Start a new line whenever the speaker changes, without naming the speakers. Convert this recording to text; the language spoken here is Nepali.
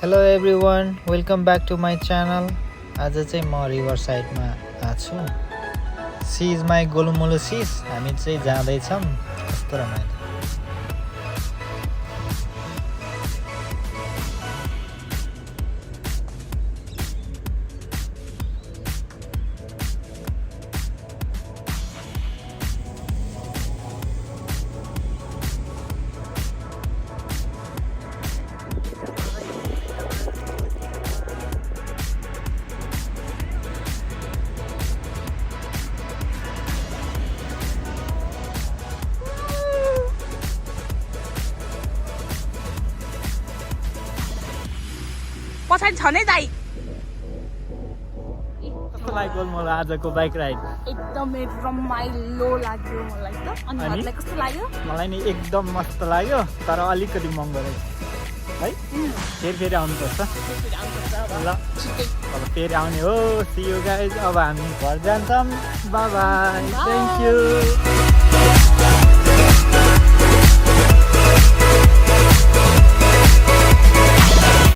Hello everyone, welcome back to my channel. आज चाहिँ म रिभरसाइडमा आछु. सी इज माई गोलुमोलु सिस. हामी चाहिँ जाँदैछौँ. कस्तो रमाइलो.
पछाडि छ नै दाइ
कस्तो लाग्यो मलाई आजको बाइक राइड?
एकदमै रमाइलो लाग्यो मलाई त. अनि हजुरलाई कस्तो लाग्यो?
मलाई नि एकदम मस्त लाग्यो, तर अलिकति महँगो रहेछ है. फेरि आउनुपर्छ ल. अब फेरि आउने हो. See you guys. अब हामी घर जान्छौँ. Bye bye. Thank you.